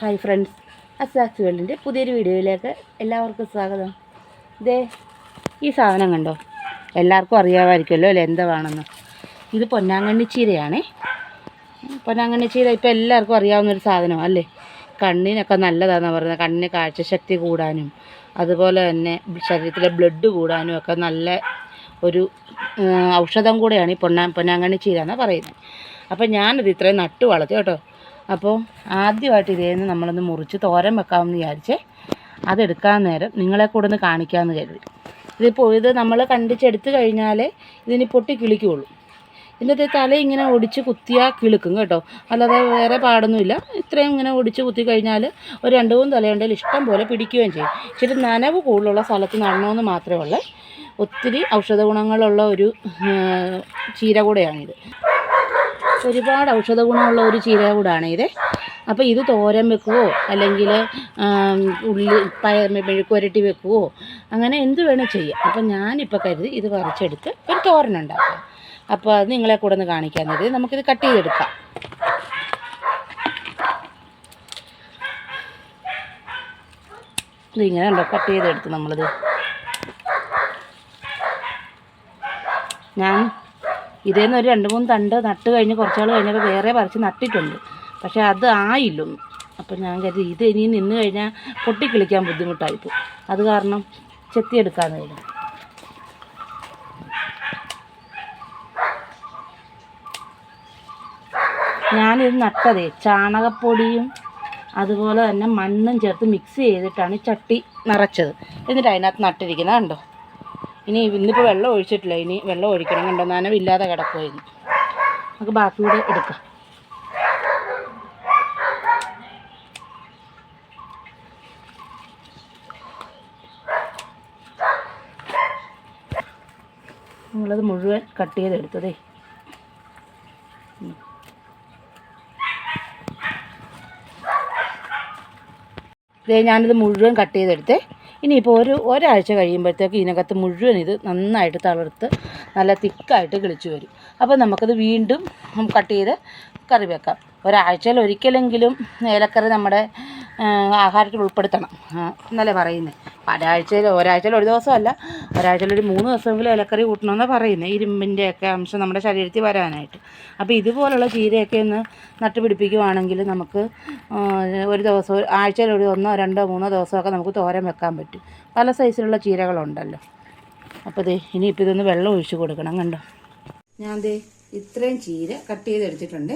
Hi friends, അസാക്സ് വേൾഡിൻ്റെ പുതിയൊരു വീഡിയോയിലേക്ക് എല്ലാവർക്കും സ്വാഗതം. ഈ സാധനം കണ്ടോ? എല്ലാവർക്കും അറിയാമായിരിക്കുമല്ലോ അല്ലേ എന്താണെന്ന്. ഇത് പൊന്നാങ്കണ്ണി ചീരയാണേ. പൊന്നാങ്കണ്ണി ചീര ഇപ്പോൾ എല്ലാവർക്കും അറിയാവുന്നൊരു സാധനമാണ് അല്ലേ. കണ്ണിനൊക്കെ നല്ലതാണെന്ന് പറയുന്നത്. കണ്ണിന് കാഴ്ചശക്തി കൂടാനും അതുപോലെ തന്നെ ശരീരത്തിലെ ബ്ലഡ് കൂടാനും ഒക്കെ നല്ല ഒരു ഔഷധം കൂടെയാണ് ഈ പൊന്നാങ്കണ്ണി ചീര എന്നാണ് പറയുന്നത്. അപ്പോൾ ഞാനിത് ഇത്രയും നട്ടു വളർത്തി കേട്ടോ. അപ്പോൾ ആദ്യമായിട്ട് ഇതേന്ന് നമ്മളൊന്ന് മുറിച്ച് തോരൻ വെക്കാമെന്ന് വിചാരിച്ചേ. അതെടുക്കാൻ നേരം നിങ്ങളെ കൂടെ ഒന്ന് കാണിക്കാമെന്ന് കരുതി. ഇത് നമ്മൾ കണ്ടിച്ചെടുത്ത് കഴിഞ്ഞാൽ ഇതിന് പൊട്ടി കിളിക്കുള്ളൂ. ഇതിൻ്റെ തല ഇങ്ങനെ ഒടിച്ച് കുത്തിയാൽ കിളുക്കും കേട്ടോ. അല്ലാതെ വേറെ പാടൊന്നുമില്ല. ഇത്രയും ഇങ്ങനെ ഒടിച്ച് കുത്തി കഴിഞ്ഞാൽ ഒരു 2-3 തലയുണ്ടെങ്കിൽ ഇഷ്ടം പോലെ പിടിക്കുകയും ചെയ്യും. ഇച്ചിരി നനവ് കൂടുതലുള്ള സ്ഥലത്ത് നടണമെന്ന് മാത്രമേ ഉള്ളൂ. ഒത്തിരി ഔഷധ ഗുണങ്ങളുള്ള ഒരു ചീര കൂടെയാണിത്. ഒരുപാട് ഔഷധ ഗുണമുള്ള ഒരു ചീര കൂടാണ് ഇത്. അപ്പോൾ ഇത് തോരൻ വെക്കുവോ അല്ലെങ്കിൽ മെഴുക്കുവരട്ടി വെക്കുവോ അങ്ങനെ എന്ത് വേണം ചെയ്യാം. അപ്പോൾ ഞാനിപ്പോൾ കരുതി ഇത് പറിച്ചെടുത്ത് ഒരു തോരനുണ്ടാക്കാം. അപ്പോൾ അത് നിങ്ങളെ കൂടെ ഒന്ന് കാണിക്കാൻ കരുതി. നമുക്കിത് കട്ട് ചെയ്തെടുക്കാം. ഇതിങ്ങനെ ഉണ്ടോ കട്ട് ചെയ്തെടുത്ത് നമ്മളിത്. ഞാൻ ഇതേന്ന് ഒരു 2-3 തണ്ട് നട്ട് കഴിഞ്ഞ് കുറച്ചാൾ കഴിഞ്ഞപ്പോൾ വേറെ പറിച്ച് നട്ടിട്ടുണ്ട്. പക്ഷേ അത് ആയില്ലൊന്നും. അപ്പോൾ ഞാൻ കരുതി ഇത് ഇനി നിന്ന് കഴിഞ്ഞാൽ പൊട്ടിക്കിളിക്കാൻ ബുദ്ധിമുട്ടായിപ്പോൾ. അത് കാരണം ചെത്തിയെടുക്കാമെന്ന് കരുതി. ഞാനിത് നട്ടതേ ചാണകപ്പൊടിയും അതുപോലെ തന്നെ മണ്ണും ചേർത്ത് മിക്സ് ചെയ്തിട്ടാണ് ചട്ടി നിറച്ചത്. എന്നിട്ട് അതിനകത്ത് നട്ടിരിക്കുന്നത് കണ്ടോ. ഇന്നിപ്പോൾ വെള്ളം ഒഴിച്ചിട്ടില്ല. ഇനി വെള്ളം ഒഴിക്കണം. കണ്ടോ, നനവില്ലാതെ കിടക്കുമായിരുന്നു. നമുക്ക് ബാക്കി കൂടെ എടുക്കാം. നമ്മളത് മുഴുവൻ കട്ട് ചെയ്തെടുത്തതേ. ഞാനിത് മുഴുവൻ കട്ട് ചെയ്തെടുത്തേ. ഇനിയിപ്പോൾ ഒരാഴ്ച കഴിയുമ്പോഴത്തേക്ക് ഇതിനകത്ത് മുഴുവൻ ഇത് നന്നായിട്ട് തളർത്ത് നല്ല തിക്കായിട്ട് കിളിച്ച് വരും. അപ്പോൾ നമുക്കത് വീണ്ടും കട്ട് ചെയ്ത് കറി വെക്കാം. ഒരാഴ്ചയിൽ ഒരിക്കലെങ്കിലും ഏലക്കറി നമ്മുടെ ആഹാരത്തിൽ ഉൾപ്പെടുത്തണം എന്നല്ലേ പറയുന്നത്. ഒരാഴ്ചയിൽ ഒരു ദിവസമല്ല, ഒരാഴ്ചയിൽ ഒരു 3 ദിവസമെങ്കിലും ഇലക്കറി കൂട്ടണമെന്നാണ് പറയുന്നത്. ഇരുമ്പിൻ്റെയൊക്കെ അംശം നമ്മുടെ ശരീരത്തിൽ വരാനായിട്ട്. അപ്പോൾ ഇതുപോലുള്ള ചീരയൊക്കെ ഒന്ന് നട്ടുപിടിപ്പിക്കുവാണെങ്കിൽ നമുക്ക് ഒരു ദിവസം ആഴ്ചയിൽ ഒരു 1, 2, 3 ദിവസമൊക്കെ നമുക്ക് തോരൻ വെക്കാൻ പറ്റും. പല സൈസിലുള്ള ചീരകളുണ്ടല്ലോ. അപ്പോൾ ഇനിയിപ്പോൾ ഇതൊന്ന് വെള്ളം ഒഴിച്ച് കൊടുക്കണം. കണ്ടോ, ഞാൻ ഇത്രയും ചീര കട്ട് ചെയ്തെടുത്തിട്ടുണ്ട്.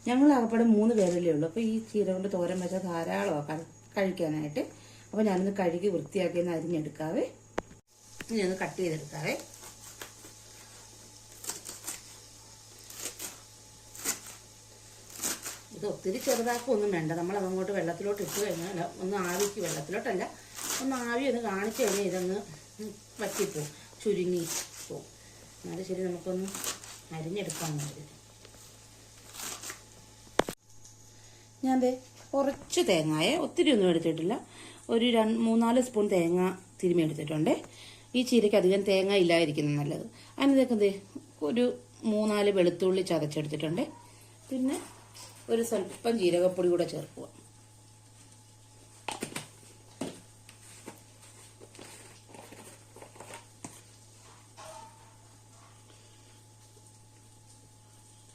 ഞങ്ങൾ ആകപ്പാടെ 3 പേരല്ലേ ഉള്ളൂ. അപ്പോൾ ഈ ചീര കൊണ്ട് തോരൻ വെച്ചാൽ ധാരാളമാണ് കഴിക്കാനായിട്ട്. അപ്പോൾ ഞാനൊന്ന് കഴുകി വൃത്തിയാക്കിയൊന്ന് അരിഞ്ഞെടുക്കാവേ. ഇനി ഒന്ന് കട്ട് ചെയ്തെടുക്കാവേ. ഇത് ഒത്തിരി ചെറുതാക്കൊന്നും വേണ്ട. നമ്മളതങ്ങോട്ട് വെള്ളത്തിലോട്ട് ഇട്ട് കഴിഞ്ഞാൽ ഒന്ന് ആവിക്ക്, വെള്ളത്തിലോട്ടല്ല, ഒന്ന് ആവി ഒന്ന് കാണിച്ചു കഴിഞ്ഞാൽ ഇതൊന്ന് വറ്റിപ്പോവും, ചുരുങ്ങി പോവും. എന്നാലും ശരി, നമുക്കൊന്ന് അരിഞ്ഞെടുക്കാൻ വേണ്ടി ഞാൻ കുറച്ച് തേങ്ങയെ, ഒത്തിരി ഒന്നും എടുത്തിട്ടില്ല, ഒരു 3-4 സ്പൂൺ തേങ്ങ തിരുമ്മി എടുത്തിട്ടുണ്ട്. ഈ ചീരയ്ക്ക് അധികം തേങ്ങ ഇല്ലാതിരിക്കുന്നത് നല്ലത്. അതിനൊക്കെ ഒരു 3-4 വെളുത്തുള്ളി ചതച്ചെടുത്തിട്ടുണ്ട്. പിന്നെ ഒരു സ്വല്പം ജീരകപ്പൊടി കൂടെ ചേർക്കുക.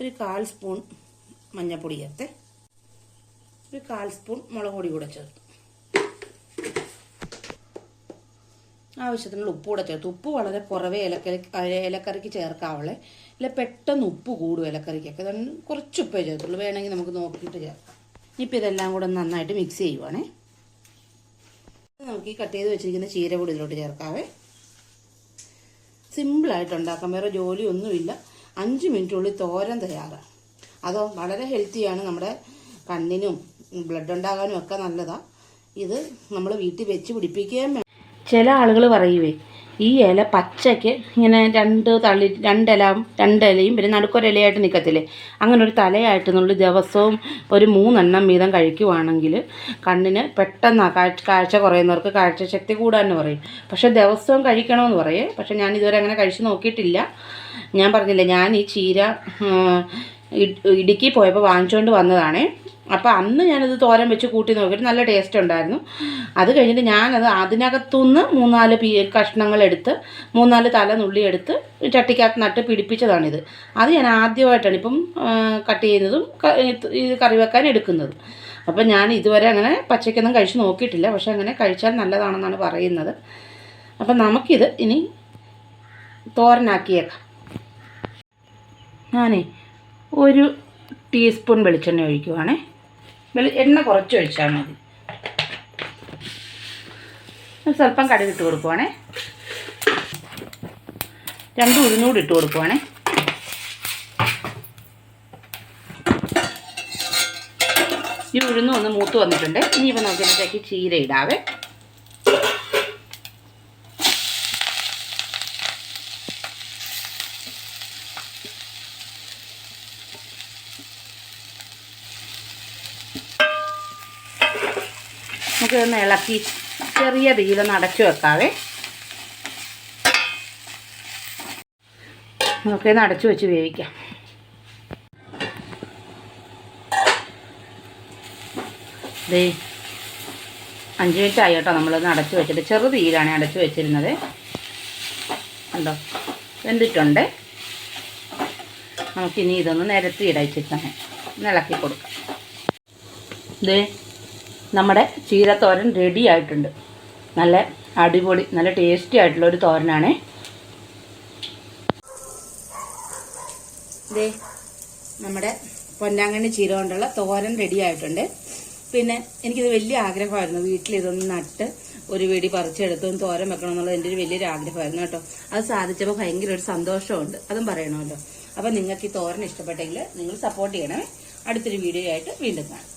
ഒരു 1/4 സ്പൂൺ മഞ്ഞൾപ്പൊടി ചേർത്ത്, ഒരു 1/4 സ്പൂൺ മുളക് പൊടി കൂടെ ചേർത്ത്, ആവശ്യത്തിനുള്ള ഉപ്പ് കൂടെ ചേർത്ത്. ഉപ്പ് വളരെ കുറവേ ഇലക്കറിക്ക് ചേർക്കാവുള്ളേ. ഇല്ല പെട്ടെന്ന് ഉപ്പ് കൂടും ഇലക്കറിക്കൊക്കെ. അതുകൊണ്ട് കുറച്ച് ഉപ്പേ ചേർത്തുള്ളൂ. വേണമെങ്കിൽ നമുക്ക് നോക്കിയിട്ട് ചേർക്കാം. ഇനിയിപ്പോൾ ഇതെല്ലാം കൂടെ നന്നായിട്ട് മിക്സ് ചെയ്യുവാണേ. നമുക്ക് ഈ കട്ട് ചെയ്ത് വെച്ചിരിക്കുന്ന ചീര കൂടി ഇതിലോട്ട് ചേർക്കാവേ. സിമ്പിളായിട്ട് ഉണ്ടാക്കാം, വേറെ ജോലിയൊന്നുമില്ല. 5 മിനിറ്റുള്ളിൽ തോരൻ തയ്യാറാണ്. അതോ വളരെ ഹെൽത്തിയാണ്. നമ്മുടെ കണ്ണിനും ബ്ലഡ് ഉണ്ടാകാനും ഒക്കെ നല്ലതാണ്. ഇത് നമ്മൾ വീട്ടിൽ വെച്ച് പിടിപ്പിക്കുകയും വേണം. ചില ആളുകൾ പറയുവേ, ഈ ഇല പച്ചയ്ക്ക് ഇങ്ങനെ 2 ഇലയും പിന്നെ നടുക്കൊരിലയായിട്ട് നിൽക്കത്തില്ലേ, അങ്ങനെ ഒരു തലയായിട്ടെന്നുള്ള ദിവസവും ഒരു 3 എണ്ണം വീതം കഴിക്കുവാണെങ്കിൽ കണ്ണിന് പെട്ടെന്ന് കാഴ്ച കുറയുന്നവർക്ക് കാഴ്ചശക്തി കൂടാമെന്ന് പറയും. പക്ഷേ ദിവസവും കഴിക്കണമെന്ന് പറയേ. പക്ഷേ ഞാൻ ഇതുവരെ അങ്ങനെ കഴിച്ച് നോക്കിയിട്ടില്ല. ഞാൻ പറഞ്ഞില്ലേ, ഞാൻ ഈ ചീര ഇടുക്കി പോയപ്പോൾ വാങ്ങിച്ചുകൊണ്ട് വന്നതാണേ. അപ്പോൾ അന്ന് ഞാനത് തോരൻ വെച്ച് കൂട്ടി നോക്കിയിട്ട് നല്ല ടേസ്റ്റ് ഉണ്ടായിരുന്നു. അത് കഴിഞ്ഞിട്ട് ഞാനത് അതിനകത്തുനിന്ന് 3-4 കഷ്ണങ്ങളെടുത്ത് 3-4 തല നുള്ളി എടുത്ത് ചട്ടിക്കകത്ത് നട്ട് പിടിപ്പിച്ചതാണിത്. അത് ഞാൻ ആദ്യമായിട്ടാണ് ഇപ്പം കട്ട് ചെയ്യുന്നതും ഇത് കറി വെക്കാൻ എടുക്കുന്നതും. അപ്പം ഞാൻ ഇതുവരെ അങ്ങനെ പച്ചയ്ക്കൊന്നും കഴിച്ച് നോക്കിയിട്ടില്ല. പക്ഷെ അങ്ങനെ കഴിച്ചാൽ നല്ലതാണെന്നാണ് പറയുന്നത്. അപ്പം നമുക്കിത് ഇനി തോരനാക്കിയേക്കാം. ഞാനേ 1 ടീസ്പൂൺ വെളിച്ചെണ്ണ ഒഴിക്കുവാണേ. എണ്ണ കുറച്ച് ഒഴിച്ചാൽ മതി. സ്വല്പം കടുക് ഇട്ട് കൊടുക്കുവാണേ. 2 ഉഴുന്നൂടി ഇട്ട് കൊടുക്കുവാണേ. ഈ ഉഴുന്നും ഒന്ന് മൂത്ത് വന്നിട്ടുണ്ട്. ഇനിയിപ്പോൾ നമുക്ക് ഇതിലേക്ക് ചീര ഇടാവേ. നമുക്കിതൊന്ന് ഇളക്കി ചെറിയ തീയിലൊന്ന് അടച്ചു വെക്കാവേ. നമുക്കിതൊന്ന് അടച്ചു വെച്ച് വേവിക്കാം. ദേ 5 മിനിറ്റ് ആയി കേട്ടോ നമ്മളൊന്ന് അടച്ചു വെച്ചിട്ട്. ചെറു തീയിലാണ് അടച്ചു വെച്ചിരുന്നത്. കണ്ടോ, വെന്തിട്ടുണ്ട്. നമുക്കിനി ഇതൊന്ന് നിരത്തി ഇടച്ചിട്ടാണ് ഒന്ന് ഇളക്കി കൊടുക്കാം. ദേ നമ്മുടെ ചീരത്തോരൻ റെഡി ആയിട്ടുണ്ട്. നല്ല അടിപൊളി, നല്ല ടേസ്റ്റി ആയിട്ടുള്ളൊരു തോരനാണേ. ദേ നമ്മുടെ പൊന്നാങ്കണ്ണി ചീര കൊണ്ടുള്ള തോരൻ റെഡി ആയിട്ടുണ്ട്. പിന്നെ എനിക്കിത് വലിയ ആഗ്രഹമായിരുന്നു, വീട്ടിലിതൊന്ന് നട്ട് ഒരു വെടി പറിച്ചെടുത്തും തോരൻ വെക്കണം എന്നുള്ളത് എൻ്റെ ഒരു വലിയൊരു ആഗ്രഹമായിരുന്നു കേട്ടോ. അത് സാധിച്ചപ്പോൾ ഭയങ്കര ഒരു സന്തോഷമുണ്ട്, അതും പറയണമല്ലോ. അപ്പം നിങ്ങൾക്ക് ഈ തോരൻ ഇഷ്ടപ്പെട്ടെങ്കിൽ നിങ്ങൾ സപ്പോർട്ട് ചെയ്യണേ. അടുത്തൊരു വീഡിയോ ആയിട്ട് വീണ്ടും കാണാം.